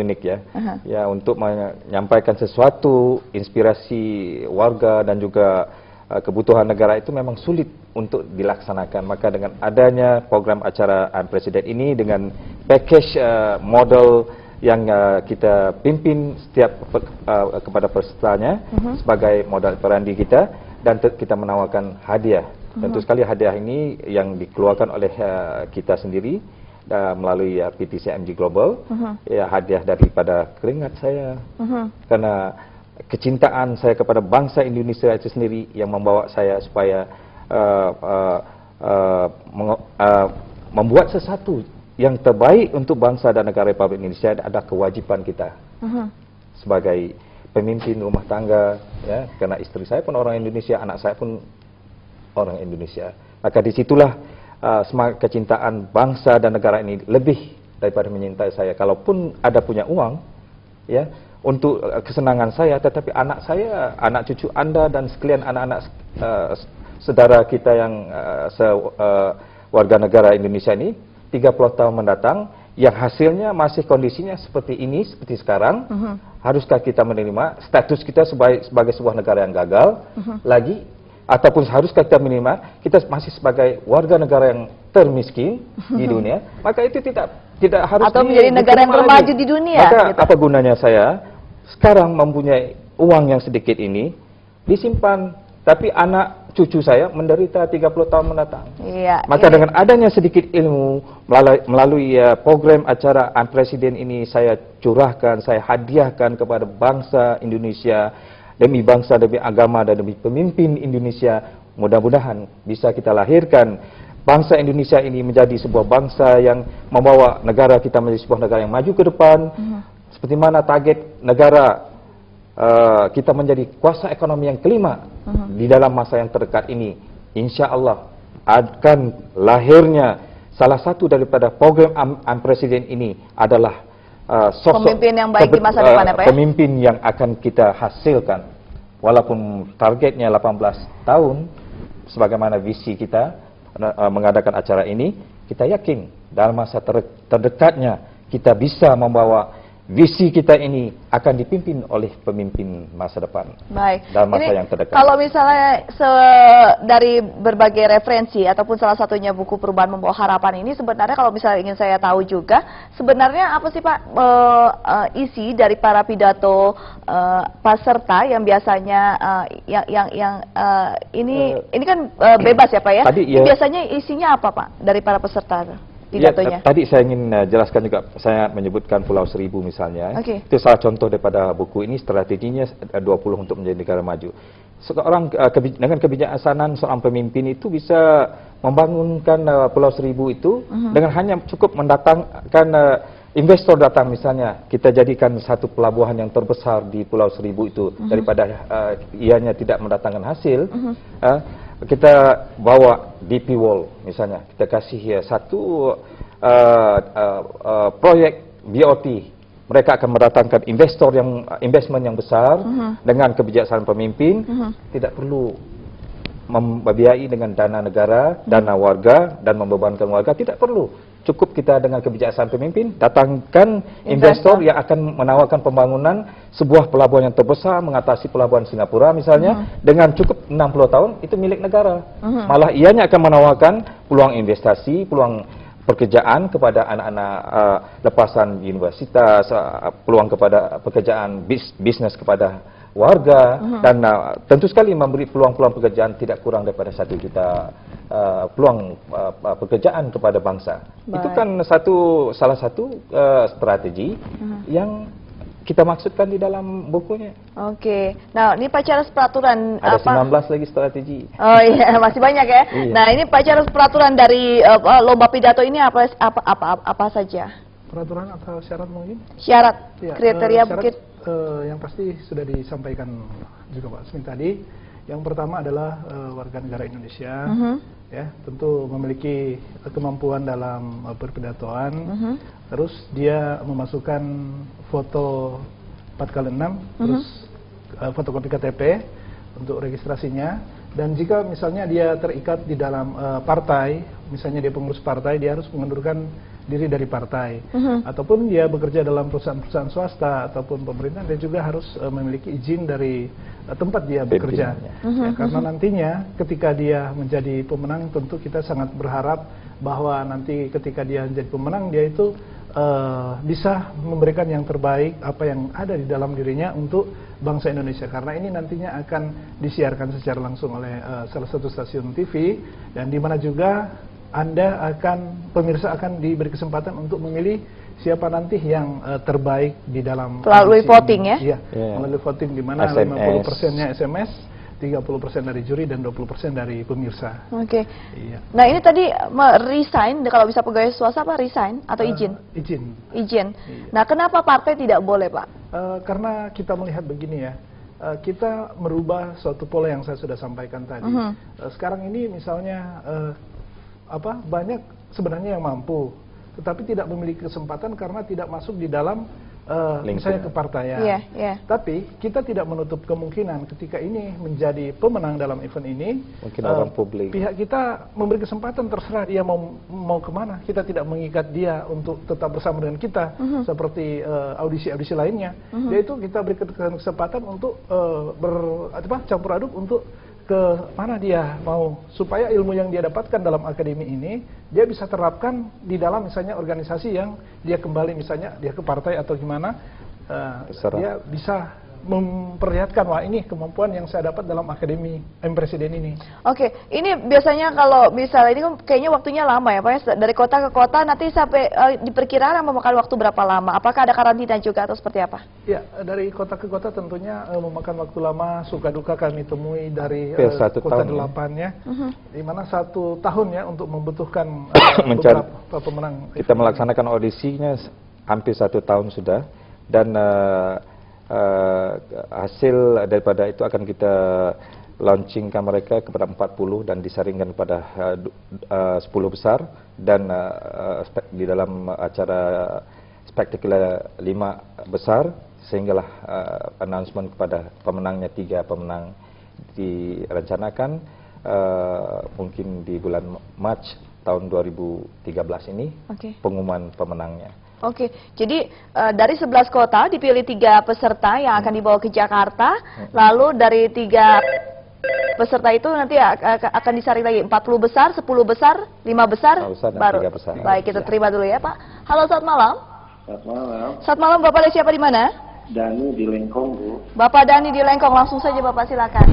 unik ya. Ya, untuk menyampaikan sesuatu inspirasi warga dan juga kebutuhan negara itu memang sulit untuk dilaksanakan. Maka dengan adanya program acara Presiden ini dengan package model yang kita pimpin setiap kepada pesertanya sebagai modal operandi kita, dan kita menawarkan hadiah. Tentu sekali hadiah ini yang dikeluarkan oleh kita sendiri melalui PTCMG Global, ya hadiah daripada keringat saya, karena kecintaan saya kepada bangsa Indonesia itu sendiri yang membawa saya supaya membuat sesuatu yang terbaik untuk bangsa dan negara Republik Indonesia. Ada kewajiban kita sebagai pemimpin rumah tangga, ya, karena istri saya pun orang Indonesia, anak saya pun orang Indonesia. Maka disitulah semangat kecintaan bangsa dan negara ini lebih daripada menyintai saya. Kalaupun ada punya uang, ya, untuk kesenangan saya, tetapi anak saya, anak cucu Anda dan sekalian anak-anak saudara kita yang warga negara Indonesia ini 30 tahun mendatang, yang hasilnya masih kondisinya seperti ini, seperti sekarang, haruskah kita menerima status kita sebagai sebuah negara yang gagal lagi? Ataupun haruskah kita menerima kita masih sebagai warga negara yang termiskin di dunia? Maka itu tidak harus atau menjadi negara yang termaju di dunia. Maka gitu. Apa gunanya saya sekarang mempunyai uang yang sedikit ini disimpan, tapi anak cucu saya menderita 30 tahun mendatang. Iya, maka dengan adanya sedikit ilmu melalui program acara Presiden ini, saya curahkan, saya hadiahkan kepada bangsa Indonesia, demi bangsa, demi agama, dan demi pemimpin Indonesia. Mudah-mudahan bisa kita lahirkan bangsa Indonesia ini menjadi sebuah bangsa yang membawa negara kita menjadi sebuah negara yang maju ke depan. Seperti mana target negara kita menjadi kuasa ekonomi yang kelima di dalam masa yang terdekat ini. Insya Allah akan lahirnya salah satu daripada program Presiden ini adalah sosok pemimpin yang baik di masa depan, Pak, ya? Pemimpin yang akan kita hasilkan. Walaupun targetnya 18 tahun, sebagaimana visi kita mengadakan acara ini, kita yakin dalam masa terdekatnya kita bisa membawa visi kita ini akan dipimpin oleh pemimpin masa depan. Baik. Dalam masa yang terdekat. Kalau misalnya dari berbagai referensi ataupun salah satunya buku Perubahan Membawa Harapan ini, sebenarnya kalau misalnya ingin saya tahu juga, sebenarnya apa sih Pak isi dari para pidato peserta yang biasanya ini kan bebas ya Pak ya? Tadi, ya. Biasanya isinya apa Pak dari para peserta? Ya, tadi saya ingin jelaskan juga, saya menyebutkan Pulau Seribu misalnya. Itu salah contoh daripada buku ini, strateginya 20 untuk menjadi negara maju. Seorang dengan kebijaksanaan seorang pemimpin itu bisa membangunkan Pulau Seribu itu dengan hanya cukup mendatangkan investor datang misalnya. Kita jadikan satu pelabuhan yang terbesar di Pulau Seribu itu daripada ianya tidak mendatangkan hasil. Kita bawa DP World misalnya, kita kasih satu proyek BOT, mereka akan mendatangkan investment yang besar dengan kebijaksanaan pemimpin, tidak perlu membiayai dengan dana negara, dana warga, dan membebankan warga, tidak perlu. Cukup kita dengan kebijaksanaan pemimpin, datangkan investor yang akan menawarkan pembangunan sebuah pelabuhan yang terbesar, mengatasi pelabuhan Singapura misalnya, dengan cukup 60 tahun, itu milik negara. Malah ianya akan menawarkan peluang investasi, peluang pekerjaan kepada anak-anak lepasan universitas, peluang kepada pekerjaan bisnis kepada warga, dan tentu sekali memberi peluang-peluang pekerjaan tidak kurang daripada 1 juta peluang pekerjaan kepada bangsa. Baik. Itu kan salah satu strategi yang kita maksudkan di dalam bukunya. Oke. Nah, ini Pak Charles peraturan ada 19 lagi strategi. Oh iya, masih banyak ya. Iya. Nah, ini Pak Charles peraturan dari lomba pidato ini apa saja? Peraturan atau syarat mungkin? Syarat, Ya, kriteria syarat, bukit. yang pasti sudah disampaikan juga Pak Smin tadi. Yang pertama adalah warga negara Indonesia, ya tentu memiliki kemampuan dalam berpidatoan. Terus dia memasukkan foto 4x6, terus fotokopi KTP untuk registrasinya. Dan jika misalnya dia terikat di dalam partai, misalnya dia pengurus partai, dia harus mengundurkan diri dari partai, ataupun dia bekerja dalam perusahaan-perusahaan swasta ataupun pemerintah, dia juga harus memiliki izin dari tempat dia bekerja. Ya, karena nantinya ketika dia menjadi pemenang, tentu kita sangat berharap bahwa nanti ketika dia menjadi pemenang, dia itu bisa memberikan yang terbaik apa yang ada di dalam dirinya untuk bangsa Indonesia, karena ini nantinya akan disiarkan secara langsung oleh salah satu stasiun TV, dan di mana juga pemirsa akan diberi kesempatan untuk memilih siapa nanti yang terbaik di dalam melalui voting ini. Ya, melalui voting, di mana 50%-nya SMS, 30% dari juri, dan 20% dari pemirsa. Oke. Iya. Nah, ini tadi resign, kalau bisa pegawai swasta apa resign atau izin? Izin. Izin. Iya. Nah, kenapa partai tidak boleh, Pak? Karena kita melihat begini ya, kita merubah suatu pola yang saya sudah sampaikan tadi. Sekarang ini misalnya banyak sebenarnya yang mampu, tetapi tidak memiliki kesempatan karena tidak masuk di dalam misalnya kepartaian. Tapi kita tidak menutup kemungkinan ketika ini menjadi pemenang dalam event ini, mungkin orang publik, pihak kita memberi kesempatan, terserah dia mau kemana. Kita tidak mengikat dia untuk tetap bersama dengan kita seperti audisi-audisi lainnya. Yaitu kita berikan kesempatan untuk campur aduk untuk ke mana dia mau, supaya ilmu yang dia dapatkan dalam akademi ini dia bisa terapkan di dalam misalnya organisasi yang dia kembali, misalnya dia ke partai atau gimana, dia bisa memperlihatkan, wah ini kemampuan yang saya dapat dalam akademi Presiden ini. Oke, ini biasanya kalau misalnya ini kan kayaknya waktunya lama ya Pak ya, dari kota ke kota nanti sampai diperkirakan memakan waktu berapa lama? Apakah ada karantina juga atau seperti apa? Ya, dari kota ke kota tentunya memakan waktu lama. Suka duka kami temui dari kota 8 ya, di mana 1 tahun ya untuk membutuhkan beberapa pemenang. Kita melaksanakan audisinya hampir 1 tahun sudah, dan hasil daripada itu akan kita launchingkan mereka kepada 40 dan disaringkan pada 10 besar, dan di dalam acara spektakuler 5 besar, sehinggalah announcement kepada pemenangnya. 3 pemenang direncanakan mungkin di bulan Mac tahun 2013 ini, pengumuman pemenangnya. Oke, jadi dari 11 kota dipilih 3 peserta yang akan dibawa ke Jakarta, lalu dari 3 peserta itu nanti akan disaring lagi 40 besar, 10 besar, 5 besar, baru. 3 besar. Baik, kita terima dulu ya Pak. Halo, selamat malam. Selamat malam. Selamat malam, Bapak dari siapa, di mana? Dani di Lengkong, Bu. Bapak Dani di Lengkong, langsung saja Bapak silakan.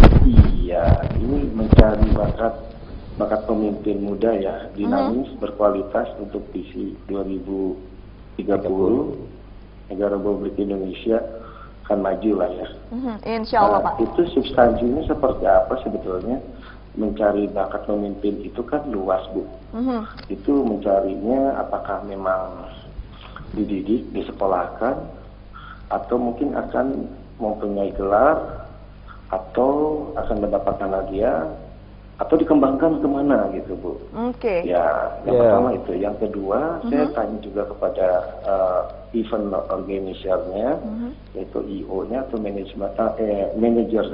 Iya, ini mencari bakat pemimpin muda ya, dinamis, berkualitas untuk visi 2030 negara Republik Indonesia akan maju lah ya. Insya Allah Pak. Itu substansinya seperti apa sebetulnya? Mencari bakat pemimpin itu kan luas, Bu. Itu mencarinya apakah memang dididik, disekolahkan, atau mungkin akan mempunyai gelar, atau akan mendapatkan hadiah, atau dikembangkan kemana gitu, Bu. Ya, yang pertama itu. Yang kedua, saya tanya juga kepada event organizer-nya, yaitu IO-nya atau manajer.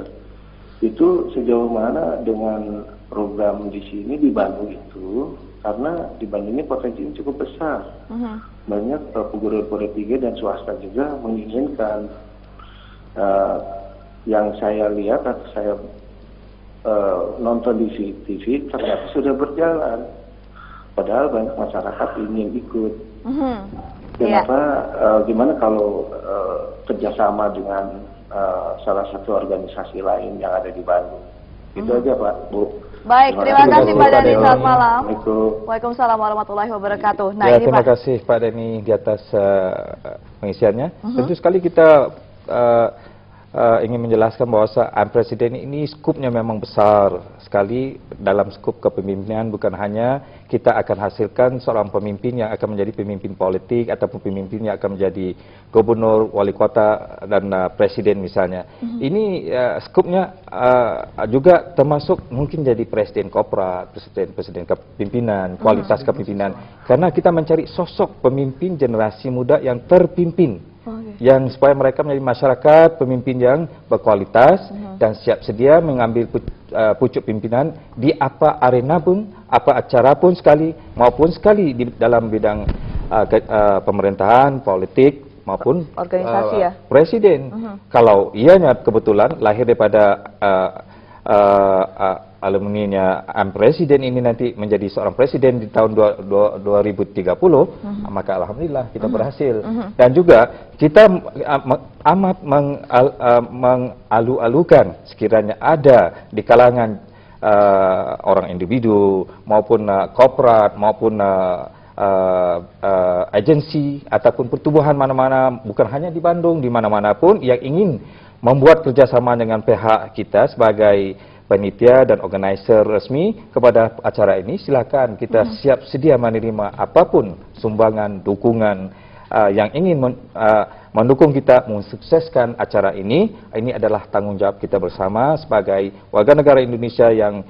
Itu sejauh mana dengan program di sini di Bandung itu, karena di Bandung ini potensinya cukup besar. Banyak pegawai-pegawai tinggi dan swasta juga menginginkan. Yang saya lihat atau saya nonton di TV ternyata sudah berjalan, padahal banyak masyarakat ingin ikut. Kenapa? Gimana kalau kerjasama dengan salah satu organisasi lain yang ada di Bandung? Itu aja Pak, Bu. Baik, terima kasih Pak Dani, selamat malam. Waalaikumsalam warahmatullahi wabarakatuh. Nah, ya, terima kasih Pak Dani di atas pengisiannya. Tentu sekali kita ingin menjelaskan bahwa Presiden ini skupnya memang besar sekali. Dalam skup kepemimpinan bukan hanya kita akan hasilkan seorang pemimpin yang akan menjadi pemimpin politik ataupun pemimpin yang akan menjadi gubernur, wali kota, dan presiden misalnya. Ini skupnya juga termasuk mungkin jadi presiden korporat, presiden kepemimpinan, kualitas kepemimpinan. Karena kita mencari sosok pemimpin generasi muda yang terpimpin. Yang supaya mereka menjadi masyarakat pemimpin yang berkualitas dan siap sedia mengambil pucuk pimpinan di apa arena pun, apa acara pun sekali, maupun sekali di dalam bidang pemerintahan, politik maupun organisasi ya. Presiden. Kalau ianya kebetulan lahir daripada alumninya presiden ini nanti menjadi seorang presiden di tahun 2030, maka alhamdulillah kita berhasil. Dan juga kita amat mengalu-alukan sekiranya ada di kalangan orang individu maupun korporat maupun agensi ataupun pertubuhan mana-mana, bukan hanya di Bandung, di mana-mana pun yang ingin membuat kerjasama dengan pihak kita sebagai panitia dan organizer resmi kepada acara ini, silakan, kita siap sedia menerima apapun sumbangan, dukungan yang ingin mendukung kita mensukseskan acara ini. Ini adalah tanggung jawab kita bersama sebagai warga negara Indonesia yang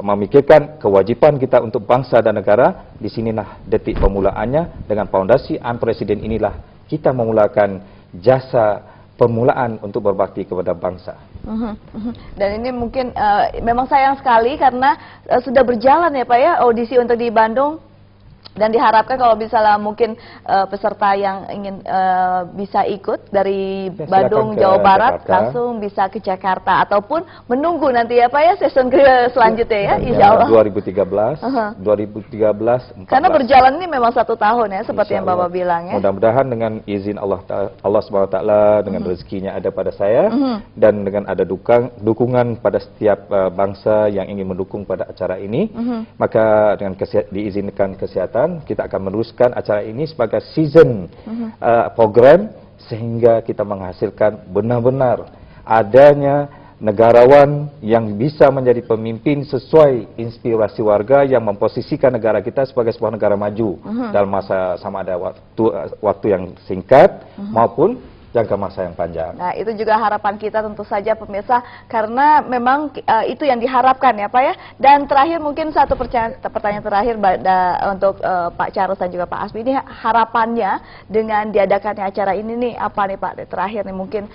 memikirkan kewajiban kita untuk bangsa dan negara. Disinilah detik pemulaannya. Dengan fondasi Presiden inilah kita memulakan jasa permulaan untuk berbakti kepada bangsa. Dan ini mungkin memang sayang sekali karena sudah berjalan ya Pak ya audisi untuk di Bandung. Dan diharapkan kalau misalnya mungkin peserta yang ingin bisa ikut dari Bandung, Jawa Barat, Jakarta, langsung bisa ke Jakarta ataupun menunggu nanti ya Pak ya season ke selanjutnya ya, insya Allah. 2013, 2013, 14. Karena berjalan ini memang 1 tahun ya, seperti yang Bapak bilang ya. Mudah-mudahan dengan izin Allah SWT, dengan rezekinya ada pada saya, dan dengan ada dukungan pada setiap bangsa yang ingin mendukung pada acara ini, maka dengan diizinkan kesehatan, kita akan meneruskan acara ini sebagai season program sehingga kita menghasilkan benar-benar adanya negarawan yang bisa menjadi pemimpin sesuai inspirasi warga yang memposisikan negara kita sebagai sebuah negara maju dalam masa sama ada waktu yang singkat maupun jangka masa yang panjang. Nah, itu juga harapan kita tentu saja pemirsa, karena memang itu yang diharapkan ya Pak ya. Dan terakhir mungkin satu pertanyaan terakhir untuk Pak Charles dan juga Pak Asmi, ini harapannya dengan diadakannya acara ini nih apa nih Pak? Terakhir nih mungkin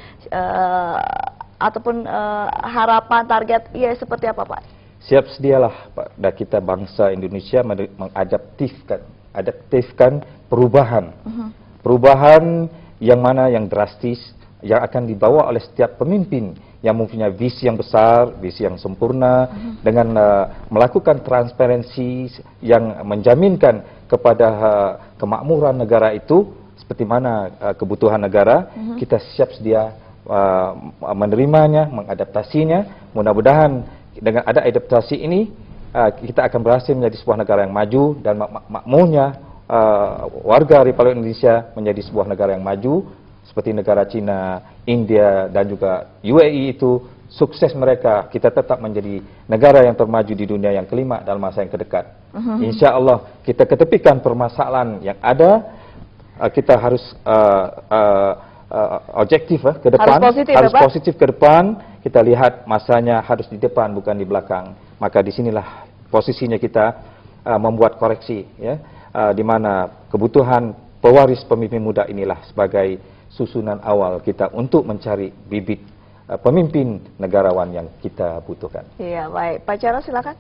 ataupun harapan target ya seperti apa Pak? Siap sedialah Pak, dan kita bangsa Indonesia mengadaptifkan perubahan. Perubahan yang mana yang drastis, yang akan dibawa oleh setiap pemimpin yang mempunyai visi yang besar, visi yang sempurna, dengan melakukan transparansi yang menjaminkan kepada kemakmuran negara itu, seperti mana kebutuhan negara, kita siap sedia menerimanya, mengadaptasinya. Mudah-mudahan dengan ada adaptasi ini, kita akan berhasil menjadi sebuah negara yang maju, dan makmurnya warga Republik Indonesia menjadi sebuah negara yang maju seperti negara Cina, India dan juga UAE itu sukses mereka, kita tetap menjadi negara yang termaju di dunia yang kelima dalam masa yang kedekat. Insya Allah kita ketepikan permasalahan yang ada, kita harus objektif ke depan, harus positif ke depan. Kita lihat masanya harus di depan bukan di belakang. Maka disinilah posisinya kita membuat koreksi ya. Di mana kebutuhan pewaris pemimpin muda inilah sebagai susunan awal kita untuk mencari bibit pemimpin negarawan yang kita butuhkan. Iya, baik. Pak Charles silakan.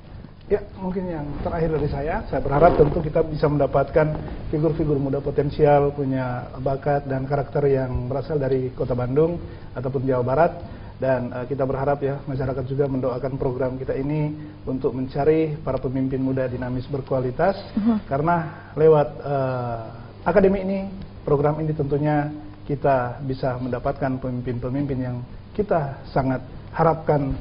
Ya, mungkin yang terakhir dari saya berharap tentu kita bisa mendapatkan figur-figur muda potensial, punya bakat dan karakter yang berasal dari Kota Bandung ataupun Jawa Barat. Dan kita berharap ya masyarakat juga mendoakan program kita ini untuk mencari para pemimpin muda dinamis berkualitas, karena lewat akademi ini, program ini tentunya kita bisa mendapatkan pemimpin-pemimpin yang kita sangat harapkan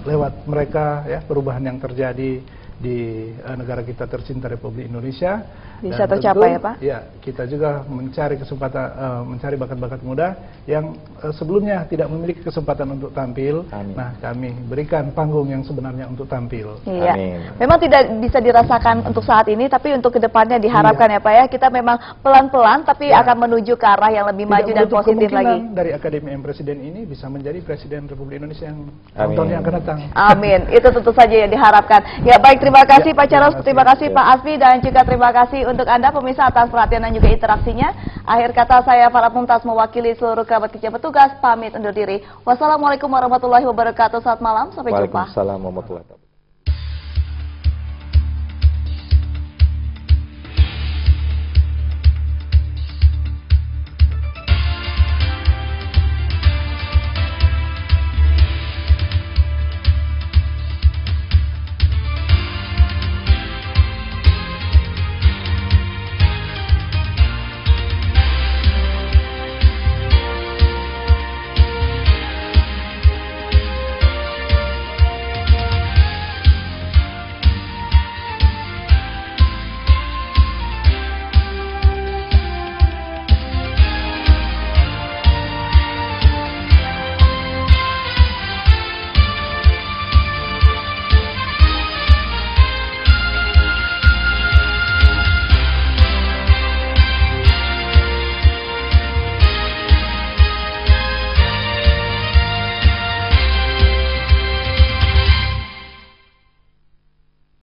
lewat mereka ya perubahan yang terjadi di negara kita tercinta Republik Indonesia bisa tercapai ya Pak? Ya, kita juga mencari kesempatan, mencari bakat-bakat muda yang sebelumnya tidak memiliki kesempatan untuk tampil. Amin. Nah, kami berikan panggung yang sebenarnya untuk tampil. Iya. Amin. Memang tidak bisa dirasakan untuk saat ini, tapi untuk kedepannya diharapkan ya Pak ya, kita memang pelan-pelan tapi akan menuju ke arah yang lebih maju dan positif lagi. Dari Akademi Presiden ini bisa menjadi Presiden Republik Indonesia yang tahun yang akan datang. Amin. Itu tentu saja yang diharapkan. Ya baik, terima kasih Pak Charles, terima kasih Pak Asfi, dan juga terima kasih untuk Anda pemirsa atas perhatian dan juga interaksinya. Akhir kata saya Farah Mumtaz mewakili seluruh kerabat kerja petugas pamit undur diri. Wassalamualaikum warahmatullahi wabarakatuh. Selamat malam, sampai jumpa. Waalaikumsalam warahmatullahi wabarakatuh.